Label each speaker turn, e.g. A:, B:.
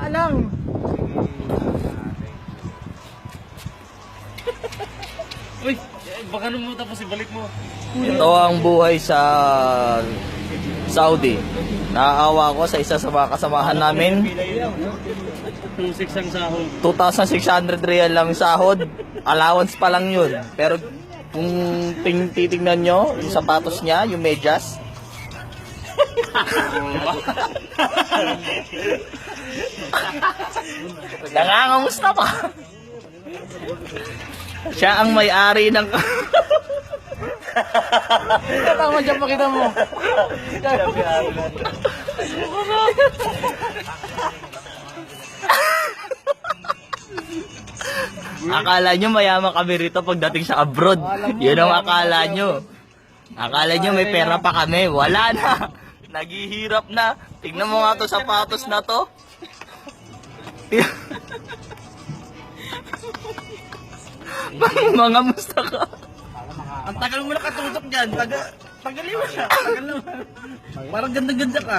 A: lang.
B: Uy, baka nung mo tapos ibalik mo.
C: Ito ang buhay sa Saudi. Naaawa ko sa isa sa mga kasamahan namin.
B: 2.6 ang sahod.
C: 2,600 real lang sahod. Allowance pa lang yun. Pero kung titignan nyo, yung sapatos niya, yung medyas. Nangangamusta pa. Siya ang may-ari ng...
A: Tama dyan, pakita mo.
C: Akala nyo mayaman kami rito pagdating sa abroad. Yun ang akala nyo. Akala nyo may pera pa kami. Wala na. Naghihirap na. Tignan mo nga to sapatos na to. Mga musta ka.
B: Ang tagal mo nakatutok dyan. Tagal mo na. Tagal naman. Parang ganda-ganda ka.